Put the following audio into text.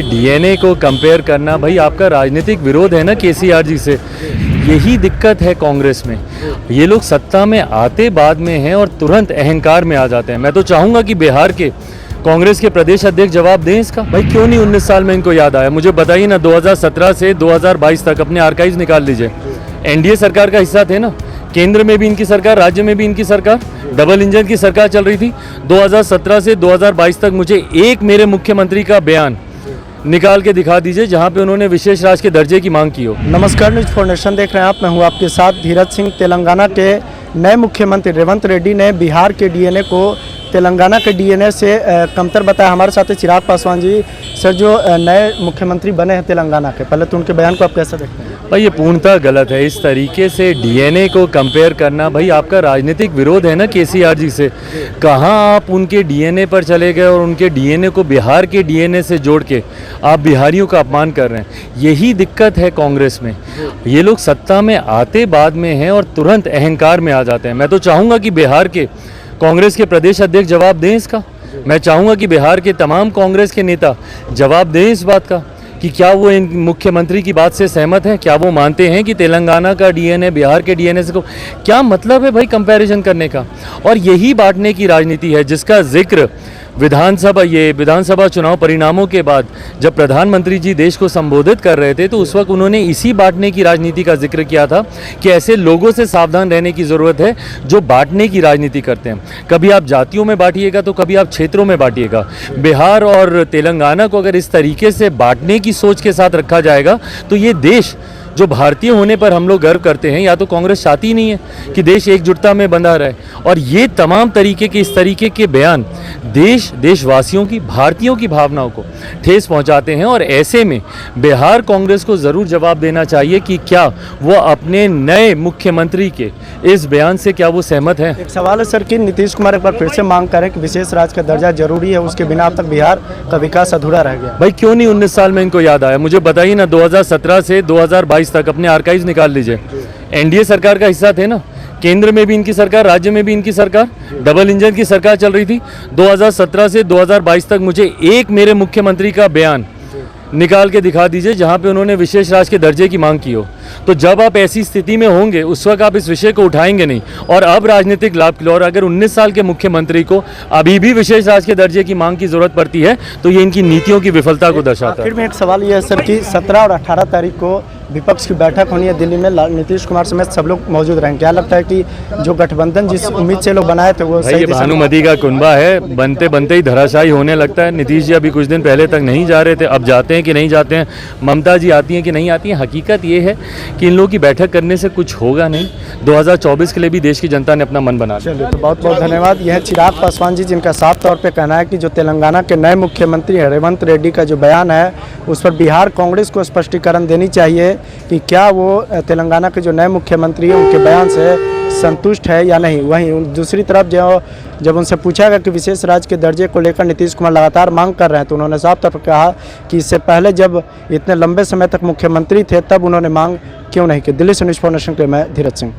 DNA को compare करना, भाई आपका राजनीतिक विरोध है ना केसीआर जी से, यही दिक्कत है कांग्रेस में। ये लोग सत्ता में आते बाद में हैं और तुरंत अहंकार में आ जाते हैं। मैं तो चाहूँगा कि बिहार के कांग्रेस के प्रदेश अध्यक्ष जवाब दें इसका। भाई क्यों नहीं 19 साल में इनको याद आया? मुझे बताइए ना, 2017 से 2022 तक अपने आर्काइव्स निकाल लीजिए। एनडीए सरकार का हिस्सा थे ना, केंद्र में भी इनकी सरकार, राज्य में भी इनकी सरकार, डबल इंजन की सरकार चल रही थी। 2017 से 2022 तक मुझे एक मेरे मुख्यमंत्री का बयान निकाल के दिखा दीजिए जहां पे उन्होंने विशेष राज्य के दर्जे की मांग की हो। नमस्कार, न्यूज़ फॉर नेशन देख रहे हैं आप। मैं हूं आपके साथ धीरज सिंह। तेलंगाना के नए मुख्यमंत्री रेवंत रेड्डी ने बिहार के डीएनए को तेलंगाना के डीएनए से कमतर बताया। हमारे साथ चिराग पासवान जी। सर, जो नए मुख्यमंत्री बने हैं तेलंगाना के, पहले तो उनके बयान को आप कैसे देखते हैं? भाई ये पूर्णतः गलत है। इस तरीके से डीएनए को कंपेयर करना, भाई आपका राजनीतिक विरोध है ना केसीआर जी से। कहाँ आप उनके डीएनए पर चले गए और उनके डीएनए को बिहार के डीएनए से जोड़ के आप बिहारियों का अपमान कर रहे हैं। यही दिक्कत है कांग्रेस में। ये लोग सत्ता में आते बाद में हैं और तुरंत अहंकार में आ जाते हैं। मैं तो चाहूँगा कि बिहार के कांग्रेस के प्रदेश अध्यक्ष जवाब दें इसका। मैं चाहूँगा कि बिहार के तमाम कांग्रेस के नेता जवाब दें इस बात का कि क्या वो इन मुख्यमंत्री की बात से सहमत हैं, क्या वो मानते हैं कि तेलंगाना का डीएनए बिहार के डीएनए से को क्या मतलब है भाई कंपैरिजन करने का। और यही बांटने की राजनीति है जिसका जिक्र विधानसभा चुनाव परिणामों के बाद जब प्रधानमंत्री जी देश को संबोधित कर रहे थे तो उस वक्त उन्होंने इसी बांटने की राजनीति का जिक्र किया था कि ऐसे लोगों से सावधान रहने की ज़रूरत है जो बांटने की राजनीति करते हैं। कभी आप जातियों में बांटिएगा तो कभी आप क्षेत्रों में बांटिएगा। बिहार और तेलंगाना को अगर इस तरीके से बांटने की सोच के साथ रखा जाएगा तो ये देश जो भारतीय होने पर हम लोग गर्व करते हैं, या तो कांग्रेस चाहती ही नहीं है कि देश एकजुटता में बंधा रहे। और ये तमाम तरीके के इस तरीके के बयान देशवासियों की, भारतीयों की भावनाओं को ठेस पहुंचाते हैं। और ऐसे में बिहार कांग्रेस को ज़रूर जवाब देना चाहिए कि क्या वो अपने नए मुख्यमंत्री के इस बयान से क्या वो सहमत हैं। एक सवाल है सर कि नीतीश कुमार एक बार फिर से मांग करें कि विशेष राज्य का दर्जा जरूरी है, उसके बिना अब तक बिहार का विकास अधूरा रह गया। भाई क्यों नहीं 19 साल में इनको याद आया? मुझे बताइए ना, 2017 से 2022 तक अपने आर्काइव्स निकाल लीजिए। एनडीए सरकार का हिस्सा थे ना, केंद्र में भी इनकी सरकार, राज्य में भी इनकी सरकार, डबल इंजन की सरकार चल रही थी। 2017 से 2022 तक मुझे एक मेरे मुख्यमंत्री का बयान निकाल के दिखा दीजिए जहां पे उन्होंने विशेष राज्य के दर्जे की मांग की हो। तो जब आप ऐसी स्थिति में होंगे उस वक्त आप इस विषय को उठाएंगे नहीं। और अब राजनीतिक लाभ के लिए, और अगर 19 साल के मुख्यमंत्री को अभी भी विशेष राज्य के दर्जे की मांग की जरूरत पड़ती है तो ये इनकी नीतियों की विफलता को दर्शाता है। फिर में एक सवाल यह है सर कि 17 और 18 तारीख को विपक्ष की बैठक होनी है दिल्ली में। नीतीश कुमार समेत सब लोग मौजूद रहेंगे। क्या लगता है कि जो गठबंधन जिस उम्मीद से लोग बनाए थे वो सही? भानुमति का कुनबा है, बनते बनते ही धराशायी होने लगता है। नीतीश जी अभी कुछ दिन पहले तक नहीं जा रहे थे, अब जाते हैं कि नहीं जाते हैं। ममता जी आती हैं कि नहीं आती हैं। हकीकत ये है कि इन लोगों की बैठक करने से कुछ होगा नहीं। 2024 के लिए भी देश की जनता ने अपना मन बना लिया। चलिए, तो बहुत बहुत धन्यवाद। यह चिराग पासवान जी, जिनका साफ तौर पे कहना है कि जो तेलंगाना के नए मुख्यमंत्री हैं रेवंत रेड्डी का जो बयान है उस पर बिहार कांग्रेस को स्पष्टीकरण देनी चाहिए कि क्या वो तेलंगाना के जो नए मुख्यमंत्री हैं उनके बयान से संतुष्ट है या नहीं। वहीं दूसरी तरफ जब उनसे पूछा गया कि विशेष राज्य के दर्जे को लेकर नीतीश कुमार लगातार मांग कर रहे हैं तो उन्होंने साफ तौर पर कहा कि इससे पहले जब इतने लंबे समय तक मुख्यमंत्री थे तब उन्होंने मांग क्यों नहीं की। दिल्ली से न्यूज़ फॉर नेशन के मैं धीरज सिंह।